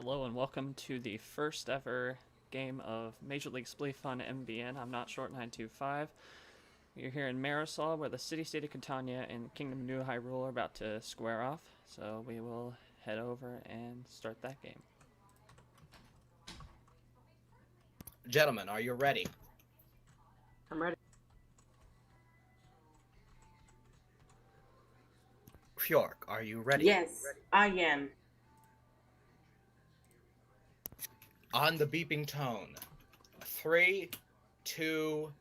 Hello and welcome to the first ever game of Major League Spleef on MBN. I'm not short 925. You're here in Marisol, where the city-state of Kitania and Kingdom of New Hyrule are about to square off. So we will head over and start that game. Gentlemen, are you ready? I'm ready. Fjork, are you ready? Yes, I am. On the beeping tone. 3, 2,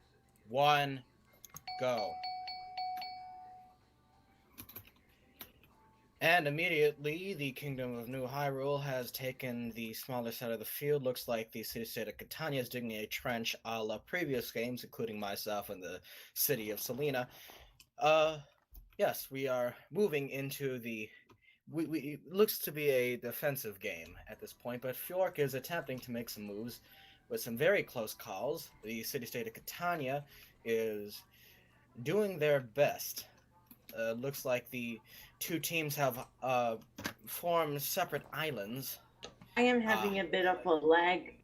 1, go. And immediately, the Kingdom of New Hyrule has taken the smaller side of the field. Looks like the city-state of Kitania is digging a trench a la previous games, including myself and the city of Selena. Yes, we are moving into the... it looks to be a defensive game at this point, but Fjork is attempting to make some moves with some very close calls. The city-state of Kitania is doing their best. Looks like the two teams have formed separate islands. I am having a bit of a lag.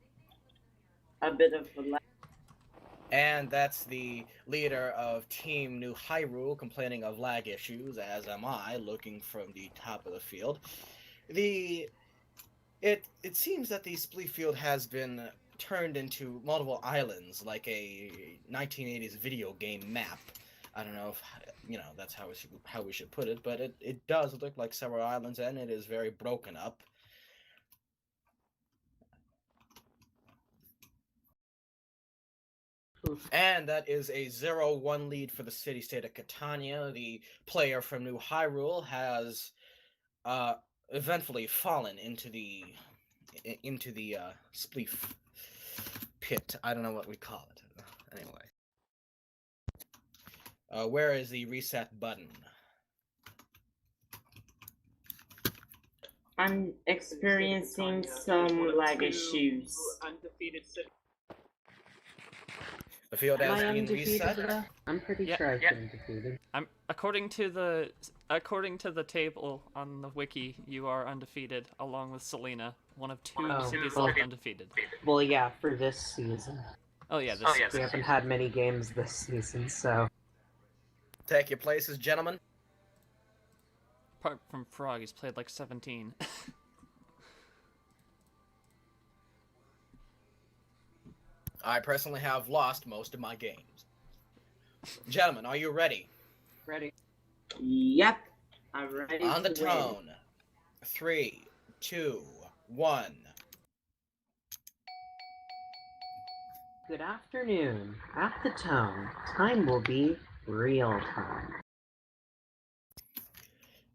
And that's the leader of Team New Hyrule complaining of lag issues, as am I, looking from the top of the field. It seems that the Spleef field has been turned into multiple islands, like a 1980s video game map. I don't know if, that's how we should put it, but it does look like several islands, and it is very broken up. And that is a 0-1 lead for the city-state of Kitania. The player from New Hyrule has eventfully fallen into the Spleef pit. I don't know what we call it. Anyway. Where is the reset button? I'm experiencing some lag issues. The field has been reset. I'm pretty sure I've been defeated. According to the table on the wiki, you are undefeated, along with Selena, one of two cities left undefeated. Well, yeah, for this season. Oh yeah, this season. We haven't had many games this season, so... Take your places, gentlemen. Apart from Frog, he's played like 17. I personally have lost most of my games. Gentlemen, are you ready? Ready. Yep, I'm ready. On the tone. 3, 2, 1. Good afternoon. At the tone, time will be real time.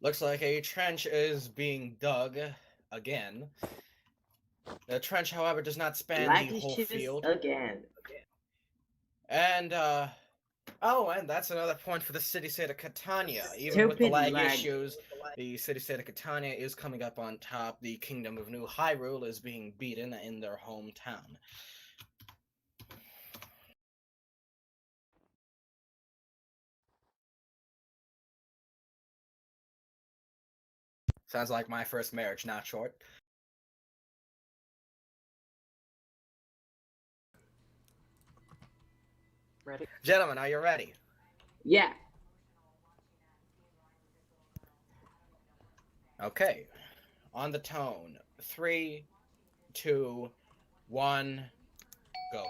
Looks like a trench is being dug again. The trench, however, does not span the whole field. Again. And, and that's another point for the city-state of Kitania. Even with the lag issues, the city-state of Kitania is coming up on top. The Kingdom of New Hyrule is being beaten in their hometown. Sounds like my first marriage, not short. Ready? Gentlemen, are you ready? Yeah. Okay. On the tone. 3, 2, 1, go.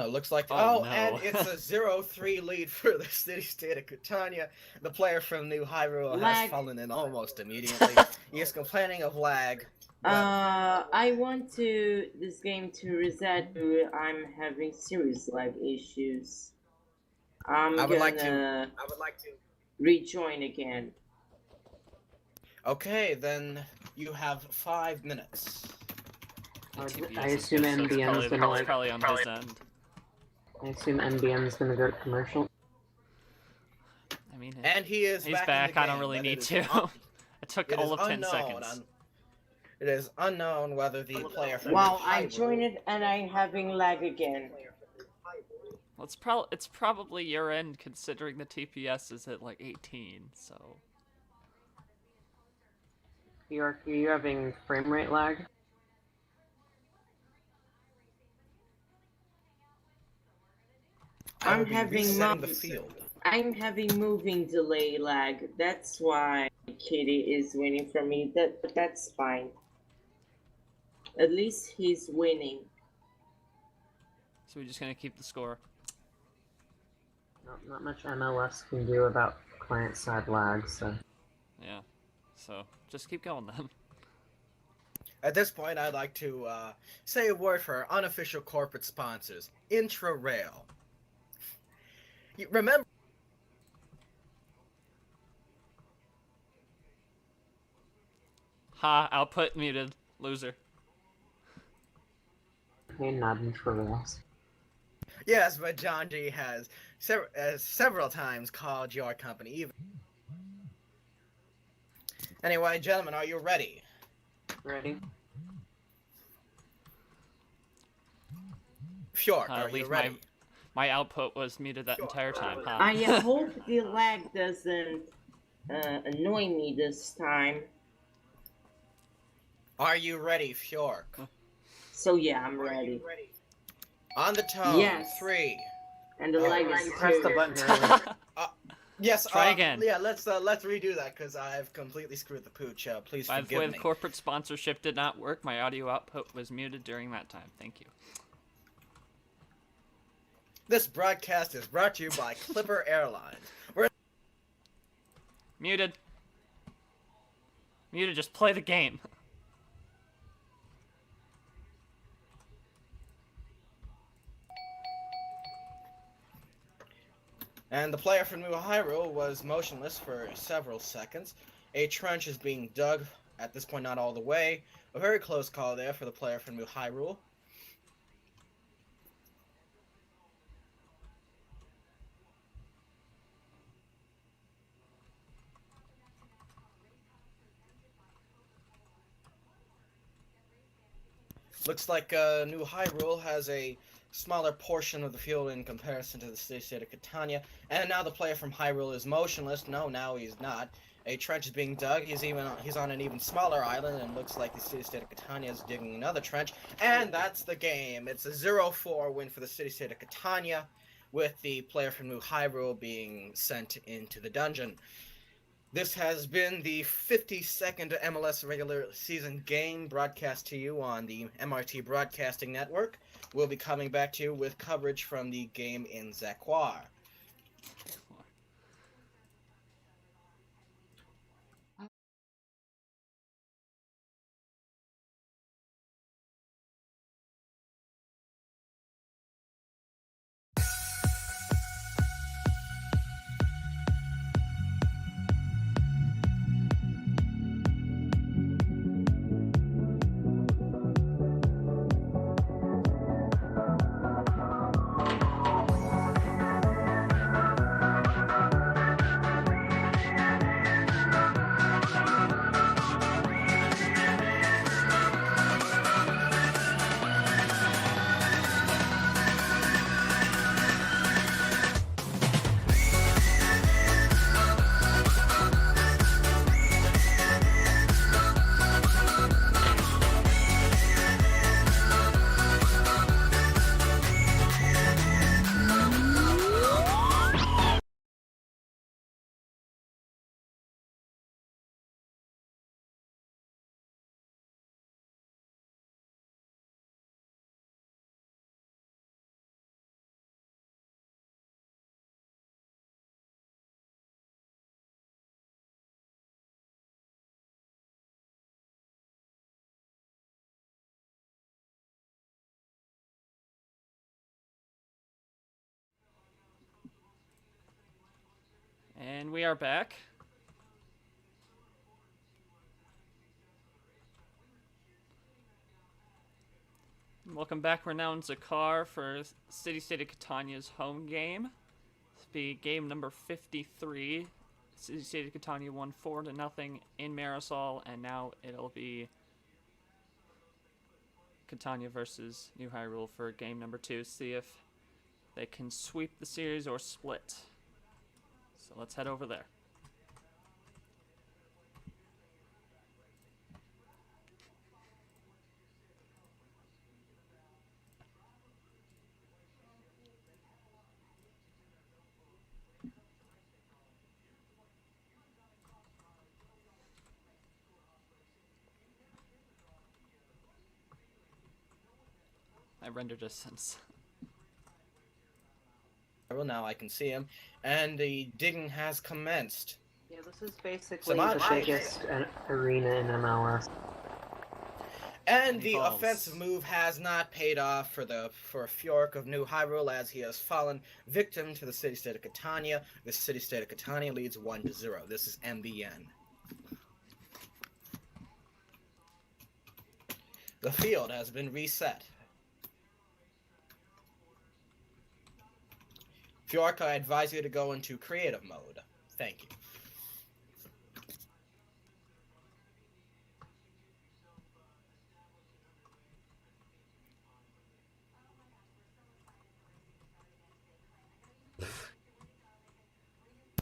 Looks like... no. And it's a 0-3 lead for the city-state of Kitania. The player from New Hyrule has fallen in almost immediately. He is complaining of lag. I want this game to reset. I'm having serious lag issues. I would like to rejoin again. Okay, then you have 5 minutes. I assume NBN's gonna probably on his end. I assume NBN's gonna go to commercial. I mean, and he's back. I don't really need to. It took all of 10 seconds. It is unknown whether the player from I joined it and I'm having lag again. Well, it's probably your end, considering the TPS is at like 18. So York, are you having frame rate lag? I will be resetting the field. I'm having moving delay lag. That's why Kitty is winning from me. That's fine. At least he's winning. So we're just gonna keep the score. Not much MLS can do about client-side lag, so... Yeah. So just keep going then. At this point, I'd like to say a word for our unofficial corporate sponsors, Intra-Rail. Remember... Ha, output muted. Loser. Hey, not Intra-Rails. Yes, but John G has several times called your company even. Anyway, gentlemen, are you ready? Ready? Fjord, are you ready? My output was muted that entire time. Huh? I hope the lag doesn't annoy me this time. Are you ready, Fjord? So yeah, I'm ready. On the tone, yes. 3. And the lag is 2. Press the button early. Yes, try again. Yeah, let's redo that because I've completely screwed the pooch. Please By the forgive way, me. the corporate sponsorship did not work. My audio output was muted during that time. Thank you. This broadcast is brought to you by Clipper Airlines. Muted. Muted, just play the game. And the player from New Hyrule was motionless for several seconds. A trench is being dug, at this point not all the way. A very close call there for the player from New Hyrule. Looks like New Hyrule has a smaller portion of the field in comparison to the city-state of Kitania. And now the player from Hyrule is motionless. No, now he's not. A trench is being dug. He's on an even smaller island, and looks like the city-state of Kitania is digging another trench. And that's the game. It's a 0-4 win for the city-state of Kitania, with the player from New Hyrule being sent into the dungeon. This has been the 52nd MLS regular season game broadcast to you on the MRT Broadcasting Network. We'll be coming back to you with coverage from the game in Zaquar. And we are back. Welcome back. We're now in Zakar for City State of Catania's home game. This will be game number 53. City State of Catania won 4-0 in Marisol, and now it'll be Kitania versus New Hyrule for game number 2. See if they can sweep the series or split. So let's head over there. I render distance. Now I can see him, and the digging has commenced. Yeah, this is basically Samad, the biggest arena in MLS. And the offensive move has not paid off for Fjork of New Hyrule, as he has fallen victim to the city-state of Kitania. The city-state of Kitania leads 1-0. This is MBN. The field has been reset. Fjork, I advise you to go into creative mode. Thank you.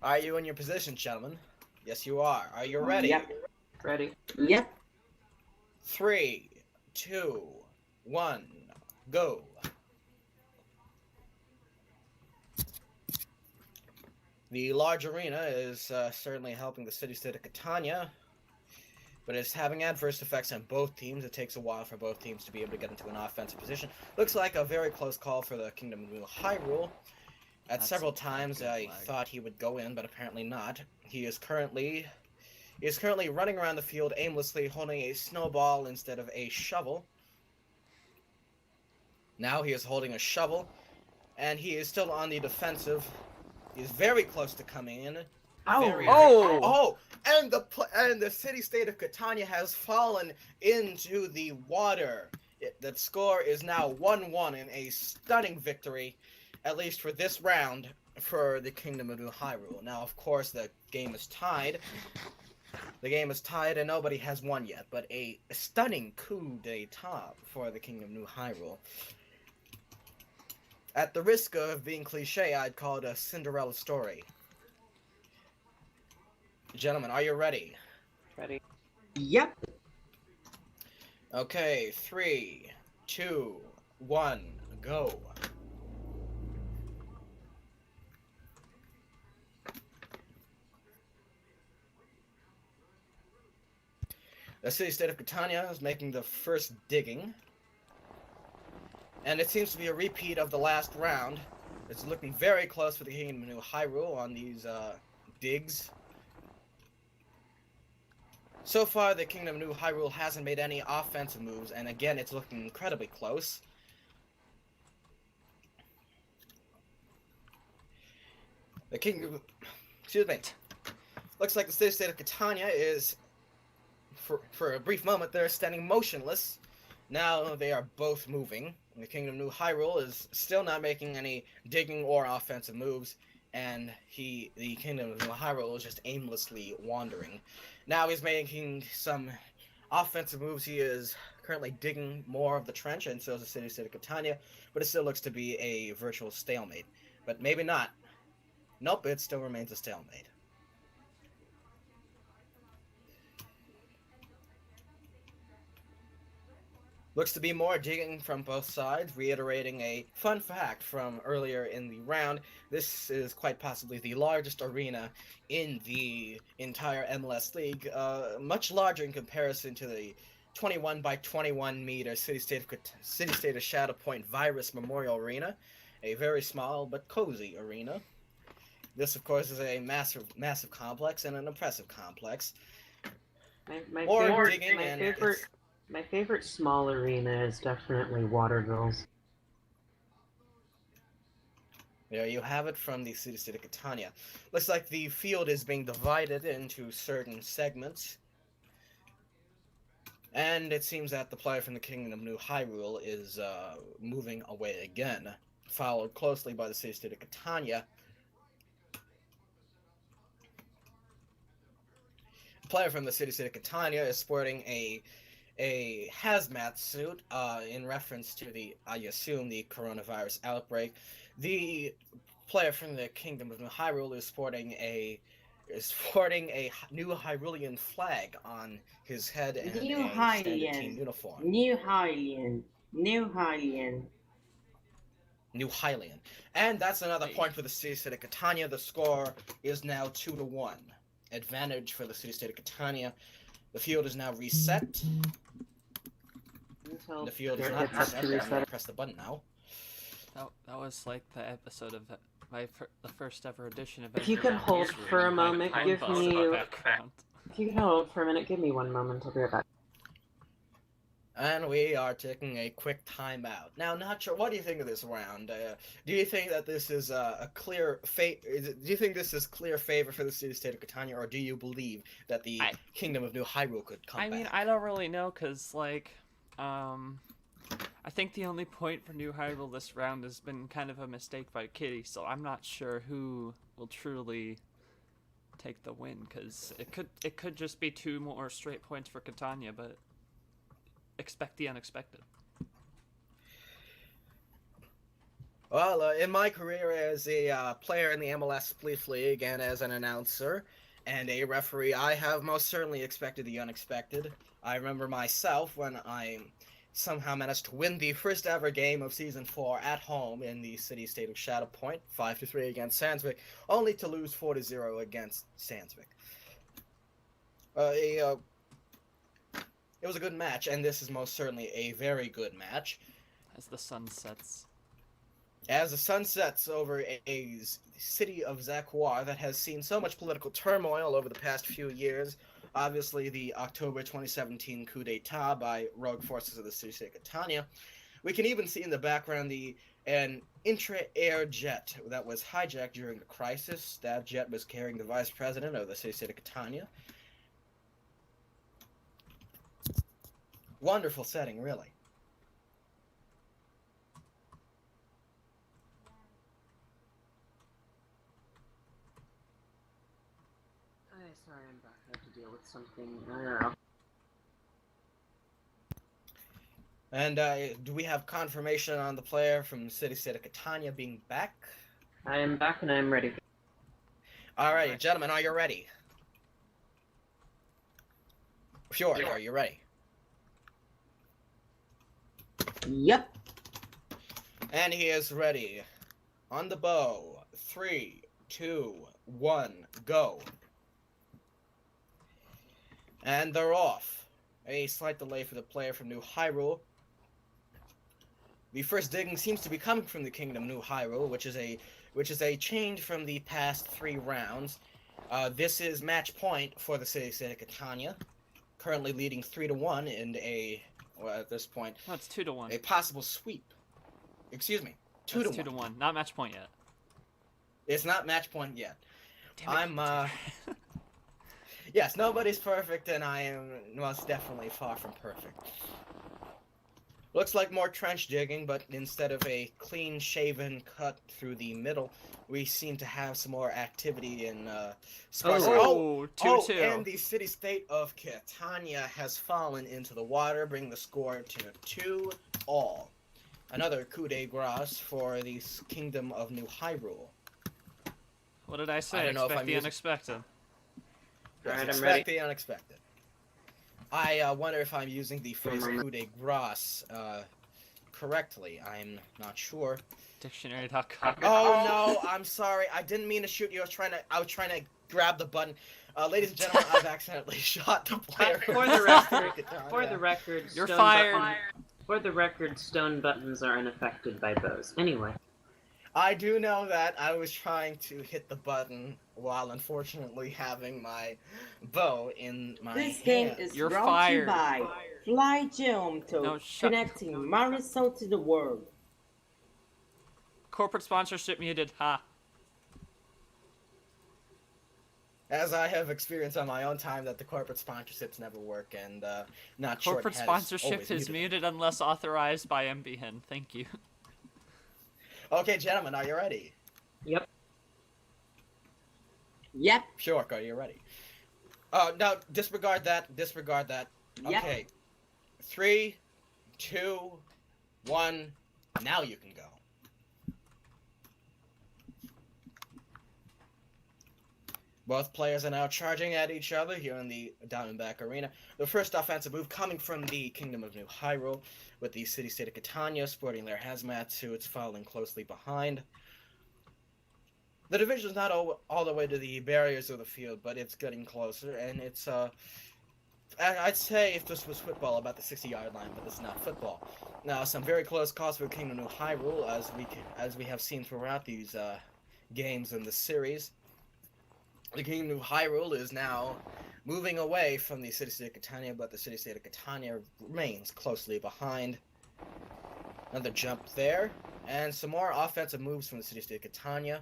Are you in your position, gentlemen? Yes, you are. Are you ready? Yep. Ready? Yep. 3, 2, 1, go. The large arena is certainly helping the city-state of Kitania, but it's having adverse effects on both teams. It takes a while for both teams to be able to get into an offensive position. Looks like a very close call for the Kingdom of New Hyrule. At several times I thought he would go in, but apparently not. He is currently running around the field aimlessly, holding a snowball instead of a shovel. Now he is holding a shovel, and he is still on the defensive. He is very close to coming in. And the city-state of Kitania has fallen into the water. The score is now 1-1 in a stunning victory, at least for this round, for the Kingdom of New Hyrule. Now, of course, the game is tied. The game is tied and nobody has won yet, but a stunning coup d'etat for the Kingdom of New Hyrule. At the risk of being cliche, I'd call it a Cinderella story. Gentlemen, are you ready? Ready? Yep. Okay, 3, 2, 1, go. The city-state of Kitania is making the first digging. And it seems to be a repeat of the last round. It's looking very close for the Kingdom of New Hyrule on these digs. So far, the Kingdom of New Hyrule hasn't made any offensive moves, and again, it's looking incredibly close. The Kingdom... Excuse me. Looks like the city-state of Kitania is... For a brief moment, they're standing motionless. Now they are both moving. The Kingdom of New Hyrule is still not making any digging or offensive moves, and the Kingdom of New Hyrule is just aimlessly wandering. Now he's making some offensive moves. He is currently digging more of the trench, and so is the city-state of Kitania, but it still looks to be a virtual stalemate. But maybe not. Nope, it still remains a stalemate. Looks to be more digging from both sides, reiterating a fun fact from earlier in the round. This is quite possibly the largest arena in the entire MLS League, much larger in comparison to the 21 by 21 meter City-State of Shadow Point Virus Memorial Arena, a very small but cozy arena. This, of course, is a massive complex and an impressive complex. My favorite small arena is definitely Waterville's. There you have it from the city-state of Kitania. Looks like the field is being divided into certain segments. And it seems that the player from the Kingdom of New Hyrule is moving away again, followed closely by the city-state of Kitania. The player from the city-state of Kitania is sporting a hazmat suit in reference to I assume, the coronavirus outbreak. The player from the Kingdom of New Hyrule is sporting a new Hyrulean flag on his head and a standard team uniform. New Hylian. And that's another point for the city-state of Kitania. The score is now 2-1. Advantage for the city-state of Kitania. The field is now reset. Until The field is Garrett not gets up reset. to I'm reset gonna it. press the button now. That was like the episode of the first ever edition of If you could MBN hold Newsroom for a with my moment, phone give buzz in me... the background. If you could hold for a minute, give me 1 moment, I'll be right back. And we are taking a quick timeout. Now, not sure. What do you think of this round? Do you think that this is a clear do you think this is clear favor for the city-state of Kitania, or do you believe that the Kingdom of New Hyrule could come back? I mean, I don't really know, cause like, I think the only point for New Hyrule this round has been kind of a mistake by Kitty, so I'm not sure who will truly take the win, cause it could just be 2 more straight points for Kitania, but expect the unexpected. Well, in my career as a player in the MLS Spleef League and as an announcer and a referee, I have most certainly expected the unexpected. I remember myself when I somehow managed to win the first ever game of Season 4 at home in the city-state of Shadow Point, 5-3 against Sandsvik, only to lose 4-0 against Sandsvik. It was a good match, and this is most certainly a very good match. As the sun sets. As the sun sets over a city of Zakwa that has seen so much political turmoil over the past few years, obviously the October 2017 coup d'etat by rogue forces of the city-state of Kitania. We can even see in the background an intra-air jet that was hijacked during the crisis. That jet was carrying the vice president of the city-state of Kitania. Wonderful setting, really. Sorry, I'm back. I have to deal with something. I don't know. And do we have confirmation on the player from city-state of Kitania being back? I am back and I am ready. Alrighty, gentlemen, are you ready? Sure, are you ready? Yep. And he is ready. On the bow. 3, 2, 1, go. And they're off. A slight delay for the player from New Hyrule. The first digging seems to be coming from the Kingdom New Hyrule, which is a change from the past 3 rounds. This is match point for the city-state of Kitania, currently leading 3-1 in at this point. No, it's 2-1. A possible sweep. Excuse me, 2-1. 2-1, not match point yet. It's not match point yet. Damn it. Yes, nobody's perfect, and I am most definitely far from perfect. Looks like more trench digging, but instead of a clean-shaven cut through the middle, we seem to have some more activity in sparse. 2-2. And the city-state of Kitania has fallen into the water, bringing the score to 2-all. Another coup de grace for the Kingdom of New Hyrule. What did I say? I don't know if Expect I'm the using- unexpected. Yes, Alright, I'm expect ready. the unexpected. I wonder if I'm using the phrase coup de grace correctly. I'm not sure. Dictionary.com. Oh no, I'm sorry. I didn't mean to shoot you. I was trying to grab the button. Ladies and gentlemen, I've accidentally shot the player. For the record, You're stone fired. For the record, stone buttons are unaffected by bows. Anyway. I do know that I was trying to hit the button while unfortunately having my bow in my This hand. game is You're brought fired. to you by Fly Geomto, No, shut- connecting Marisol to the world. Corporate sponsorship muted. Ha. As I have experienced on my own time that the corporate sponsorships never work, and not sure. Corporate has sponsorship always is muted them. muted unless authorized by MBN. Thank you. Okay, gentlemen, are you ready? Yep. Yep. Sure, are you ready? No, disregard that. Disregard that. Yep. Okay. 3, 2, 1. Now you can go. Both players are now charging at each other here in the Diamondback Arena. The first offensive move coming from the Kingdom of New Hyrule, with the city-state of Kitania sporting their hazmat suits following closely behind. The division's not all the way to the barriers of the field, but it's getting closer, and it's I'd say if this was football, about the 60-yard line, but this is not football. Now, some very close calls for Kingdom of Hyrule, as we have seen throughout these games in the series. The Kingdom of Hyrule is now moving away from the city-state of Kitania, but the city-state of Kitania remains closely behind. Another jump there, and some more offensive moves from the city-state of Kitania.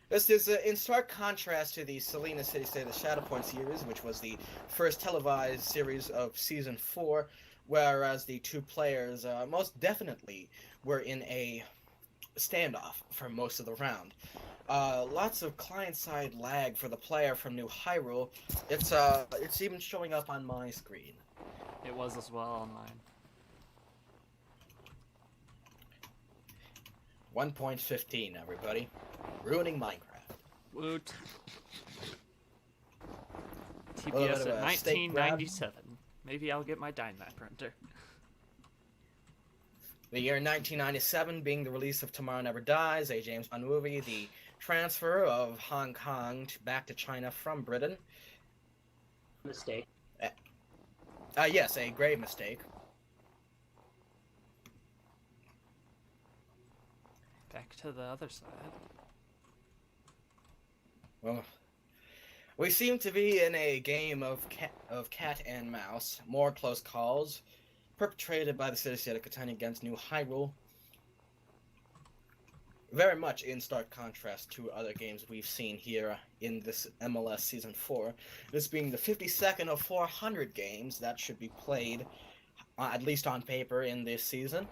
This is in stark contrast to the Selena City-State of the Shadowpoint series, which was the first televised series of Season 4, whereas the two players most definitely were in a standoff for most of the round. Lots of client-side lag for the player from New Hyrule. It's even showing up on my screen. It was as well on mine. 1.15, everybody. Ruining Minecraft. Woot. Well, TPS what at about a steak grab? 1997. Maybe I'll get my Dynamite printer. The year 1997 being the release of Tomorrow Never Dies, a James Bond movie, the transfer of Hong Kong back to China from Britain. Mistake. Yes, a grave mistake. Back to the other side. Well, we seem to be in a game of cat and mouse. More close calls, perpetrated by the city-state of Kitania against New Hyrule. Very much in stark contrast to other games we've seen here in this MLS Season 4. This being the 52nd of 400 games that should be played, at least on paper, in this season.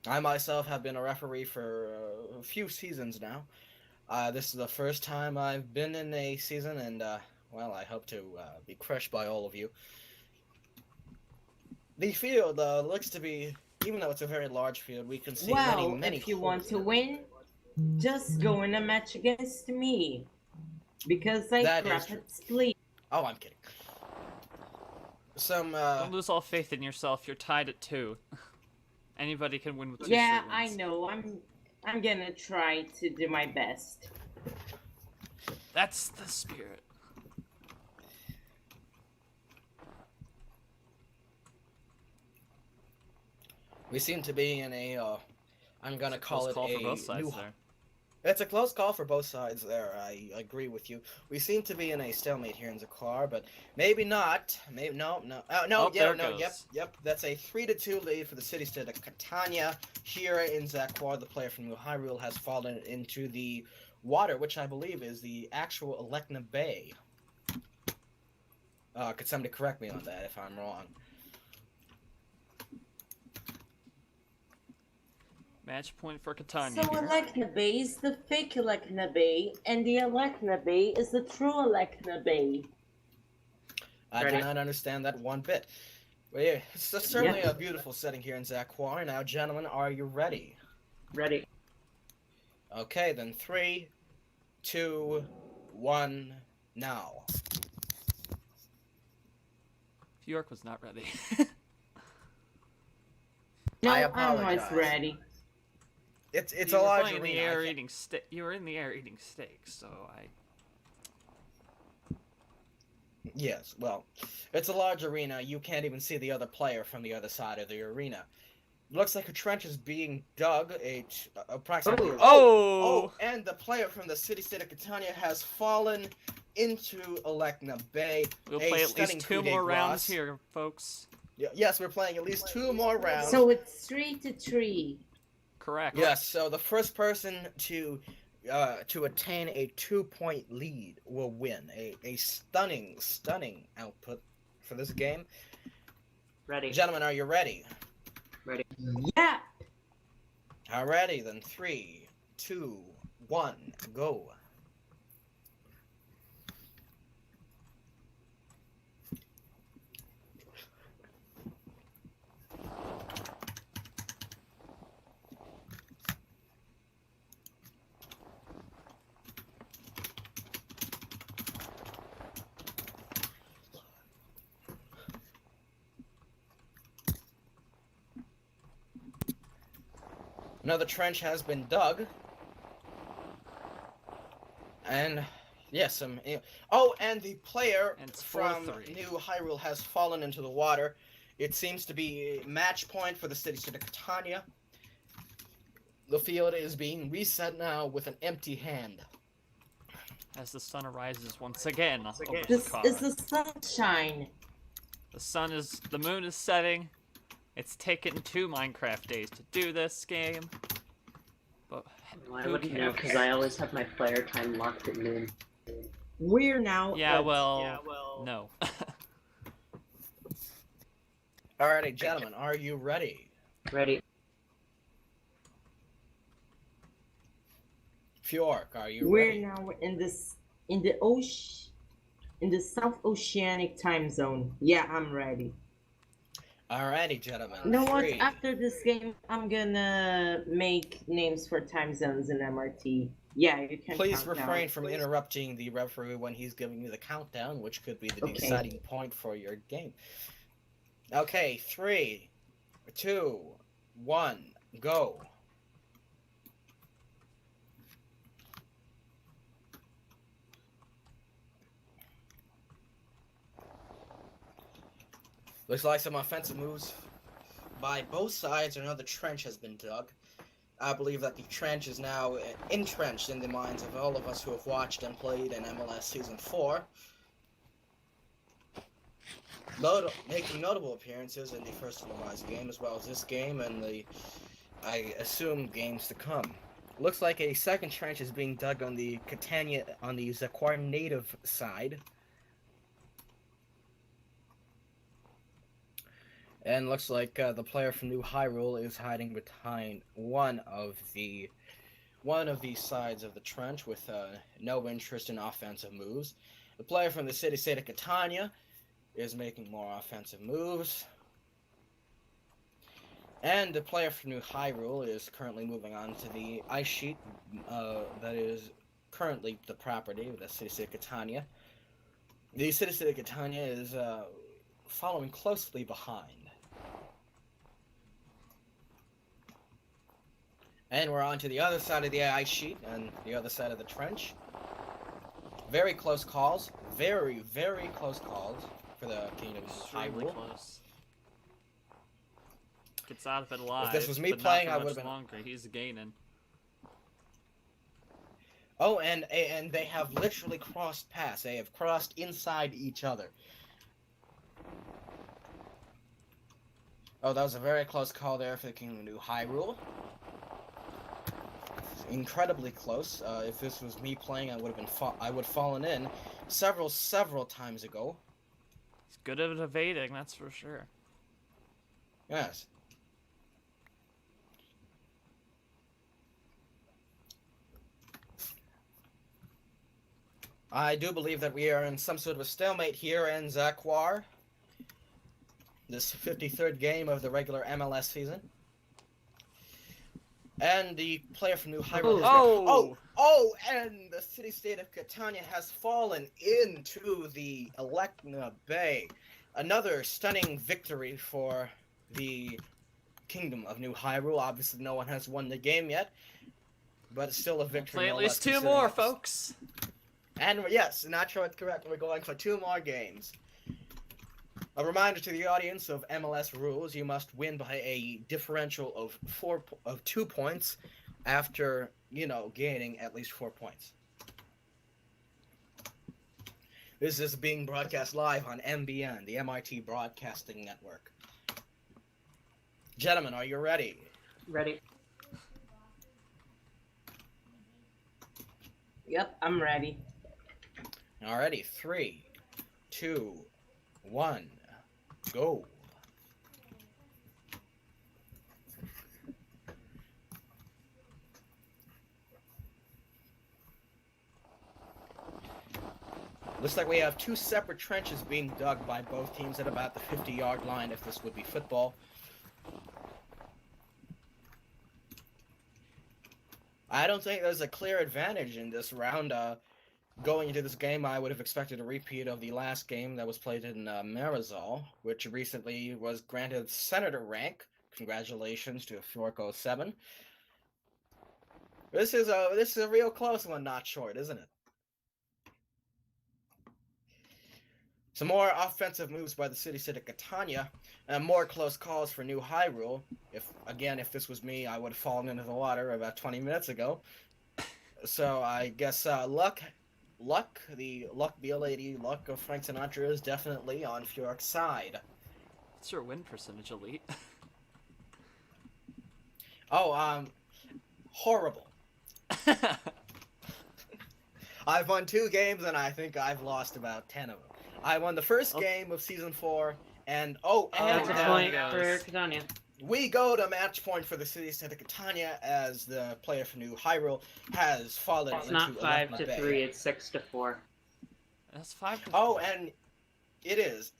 I myself have been a referee for a few seasons now. This is the first time I've been in a season, and, well, I hope to be crushed by all of you. The field looks to be, even though it's a very large field, we can see many if you holes want to in it. win, just go in a match against me. Because I That crap is true. at Spleef. Oh, I'm kidding. Don't lose all faith in yourself. You're tied at 2. Anybody can win with 2 Yeah, straight I wins. know. I'm gonna try to do my best. That's the spirit. We seem to be in a, I'm gonna call it Close call a for both sides new... there. It's a close call for both sides there, I agree with you. We seem to be in a stalemate here in Zakar, but maybe not. Maybe, no. Oh, there it goes. Yep. That's a 3-2 lead for the city-state of Kitania. Here in Zakar, the player from New Hyrule has fallen into the water, which I believe is the actual Elekna Bay. Could somebody correct me on that if I'm wrong? Match point for Kitania So here. Elekna Bay is the fake Elekna Bay, and the Elekna Bay is the true Elekna Bay. I do not understand that one bit. Well, yeah, it's certainly a beautiful setting here in Zakar. Now, gentlemen, are you ready? Ready. Okay, then 3, 2, 1, now. York was not ready. No, I I'm apologize. almost ready. It's You a were large playing in arena. the air eating you were in the air eating steaks, so Yes, well, it's a large arena. You can't even see the other player from the other side of the arena. Looks like a trench is being dug. Approximately. Oh! And the player from the city-state of Kitania has fallen into Elekna Bay. We'll A play at stunning least 2 coup de more rounds grace. here, folks. Yes, we're playing at least 2 more rounds. So it's 3-3. Correct. Yes, so the first person to attain a 2-point lead will win. A stunning output for this game. Ready. Gentlemen, are you ready? Ready. Yeah. Alrighty, then 3, 2, 1, go. Another trench has been dug. And Yes, oh, and the player And it's from 4-3. New Hyrule has fallen into the water. It seems to be a match point for the city-state of Kitania. The field is being reset now with an empty hand. As the sun arises once again over This Sakara. is the sunshine. The moon is setting. It's taken 2 Minecraft days to do this game. But Well, I who wouldn't know cares? because I always have my player time locked at noon. We're now Yeah, at... well, no. Alrighty, gentlemen, are you ready? Ready? Fjork, are you We're ready? now in the South Oceanic time zone. Yeah, I'm ready. Alrighty, gentlemen. You know what? 3. After this game, I'm gonna make names for time zones in MRT. Yeah, you can. Please refrain from interrupting the referee when he's giving you the countdown, which could be the deciding point for your game. Okay, 3, 2, 1, go. Looks like some offensive moves by both sides. Another trench has been dug. I believe that the trench is now entrenched in the minds of all of us who have watched and played in MLS Season 4. Making notable appearances in the first televised game, as well as this game and the, I assume, games to come. Looks like a second trench is being dug on the Kitania, on the Zaquar native side. And looks like the player from New Hyrule is hiding behind one of the sides of the trench with no interest in offensive moves. The player from the city-state of Kitania is making more offensive moves. And the player from New Hyrule is currently moving on to the ice sheet that is currently the property of the city-state of Kitania. The city-state of Kitania is following closely behind. And we're on to the other side of the ice sheet and the other side of the trench. Very close calls. Very, very close calls for the Kingdom of Hyrule. Close. Gets out of it alive. If this was me but playing, not for I would much have been longer. He's gaining. Oh, and they have literally crossed paths. They have crossed inside each other. Oh, that was a very close call there for the Kingdom of New Hyrule. Incredibly close. If this was me playing, I would have fallen in several times ago. He's good at evading, that's for sure. Yes. I do believe that we are in some sort of a stalemate here in Zaquar. This 53rd game of the regular MLS season. And the player from New Hyrule and the city-state of Kitania has fallen into the Elecna Bay. Another stunning victory for the Kingdom of New Hyrule. Obviously, no one has won the game yet, but it's still a victory. Play at least 2 more, folks. And yes, Nacho is correct. We're going for 2 more games. A reminder to the audience of MLS rules: you must win by a differential of 2 points after, gaining at least 4 points. This is being broadcast live on MBN, the MIT Broadcasting Network. Gentlemen, are you ready? Ready. Yep, I'm ready. Alrighty, 3, 2, 1, go. Looks like we have 2 separate trenches being dug by both teams at about the 50-yard line if this would be football. I don't think there's a clear advantage in this round. Going into this game, I would have expected a repeat of the last game that was played in Marisol, which recently was granted Senator rank. Congratulations to Fjorko 7. This is a real close one, not short, isn't it? Some more offensive moves by the city-state of Kitania, and more close calls for New Hyrule. If this was me, I would have fallen into the water about 20 minutes ago. So I guess the luck B-Lady, luck of Frank Sinatra is definitely on Fjork's side. What's your win percentage, Elite? Horrible. I've won 2 games, and I think I've lost about 10 of them. I won the first game of Season 4, and That's a point for Kitania. we go to match point for the city-state of Kitania, as the player for New Hyrule has fallen It's into not 5 Elecma to Bay. 3, it's 6 to 4. That's 5 to 4. Oh, and it is.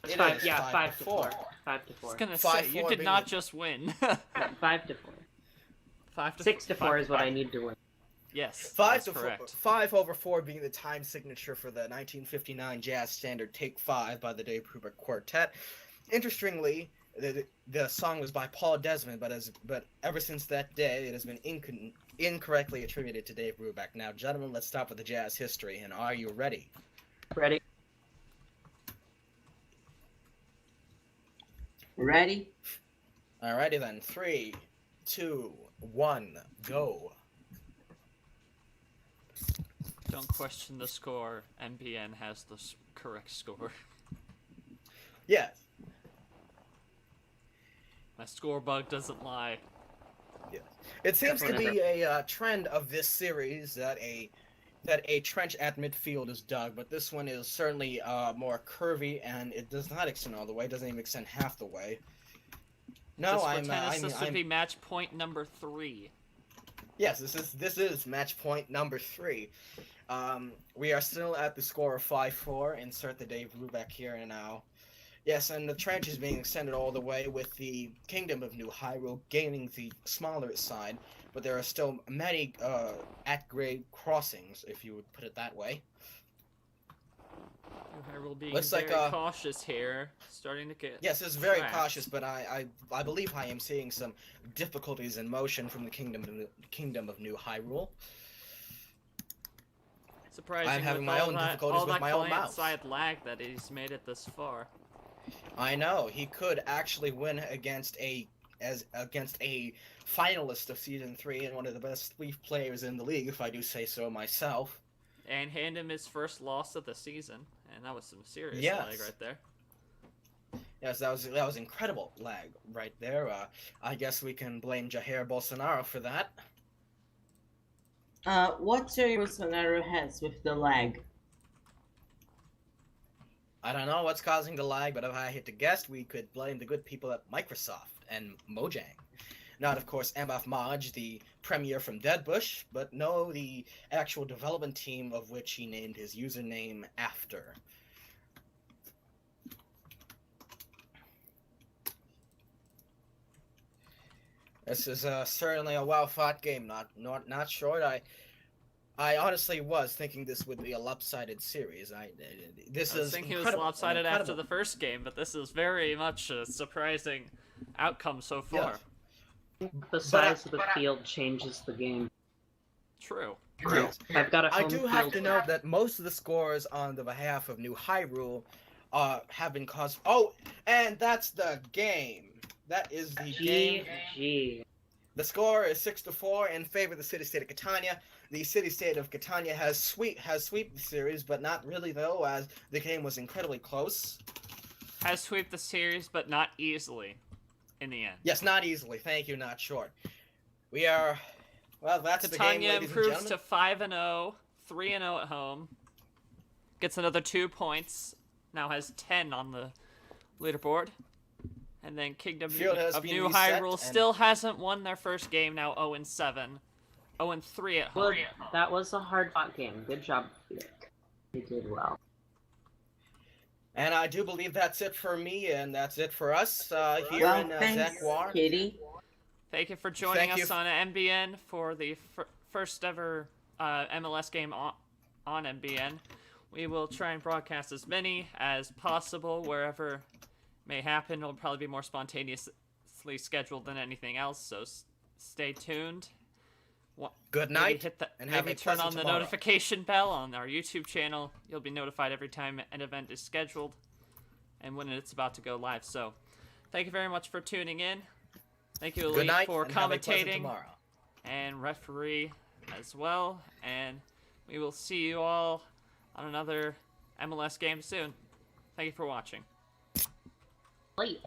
It's It 5, is yeah, 5 to 4. 4. 5 to I 4. was gonna 5 say, you 4 did being not the- just win. 5 to 4. 5 to 6 to 4 is what I need to win. Yes, 5 that's to correct. 5 over 4 being the time signature for the 1959 jazz standard "Take 5" by the Dave Brubeck Quartet. Interestingly, the song was by Paul Desmond, but ever since that day, it has been incorrectly attributed to Dave Brubeck. Now, gentlemen, let's start with the jazz history. And are you ready? Ready? Ready? Alrighty then. 3, 2, 1, go. Don't question the score. MBN has the correct score. Yes. My score bug doesn't lie. Yes. It seems to be a trend of this series that a trench at midfield is dug, but this one is certainly more curvy, and it does not extend all the way. It doesn't even extend half the way. No, This would be match point number 3. Yes, this is match point number 3. We are still at the score of 5-4. Insert the Dave Brubeck here and now. Yes, and the trench is being extended all the way, with the Kingdom of New Hyrule gaining the smaller side, but there are still many at-grade crossings, if you would put it that way. Hyrule being Looks very like, cautious here, starting to get. Yes, it's very trapped. cautious, but I believe I am seeing some difficulties in motion from the Kingdom of New Hyrule. Surprising I'm having with my all own that, difficulties all with that my own mouse. client-side lag that he's made it this far. I know he could actually win against a finalist of Season 3 and one of the best Spleef players in the league, if I do say so myself. And hand him his first loss of the season, and that was some serious Yes. lag right there. Yes, that was incredible lag right there. I guess we can blame Jair Bolsonaro for that. What Jair Bolsonaro has with the lag? I don't know what's causing the lag, but if I had to guess, we could blame the good people at Microsoft and Mojang. Not, of course, Mf Maj, the premier from Deadbush, but no, the actual development team of which he named his username after. This is certainly a well-fought game. Not short. I honestly was thinking this would be a lopsided series. I was thinking it was lopsided after the first game, but this is very much a surprising outcome so far. Yes. The size of the field changes the game. True. Yes. I've got a I home do field. have to note that most of the scores on the behalf of New Hyrule have been caused. Oh, and that's the game. That is the game. GG. The score is 6-4 in favor of the city-state of Kitania. The city-state of Kitania has swept the series, but not really though, as the game was incredibly close. Has swept the series, but not easily in the end. Yes, not easily. Thank you, not short. We are... Well, that's the game, Kitania ladies and improves gentlemen. to 5-0, 3-0 at home. Gets another 2 points. Now has 10 on the leaderboard. And then Kingdom Field has of been New reset, Hyrule and- still hasn't won their first game, now 0-7. 0-3 at home. Well, that was a hard-fought game. Good job, Felix. You did well. And I do believe that's it for me, and that's it for us here Well, in thanks, Zakwar. Kitty. Thank you for joining Thank us you. on MBN for the first ever MLS game on MBN. We will try and broadcast as many as possible wherever may happen. It'll probably be more spontaneously scheduled than anything else, so stay tuned. Good maybe night, hit the, and have maybe a turn pleasant on the tomorrow. notification bell on our YouTube channel. You'll be notified every time an event is scheduled and when it's about to go live. So, thank you very much for tuning in. Thank you, Good Elite, night, for and have a pleasant commentating, tomorrow. and referee as well. And we will see you all on another MLS game soon. Thank you for watching. Late.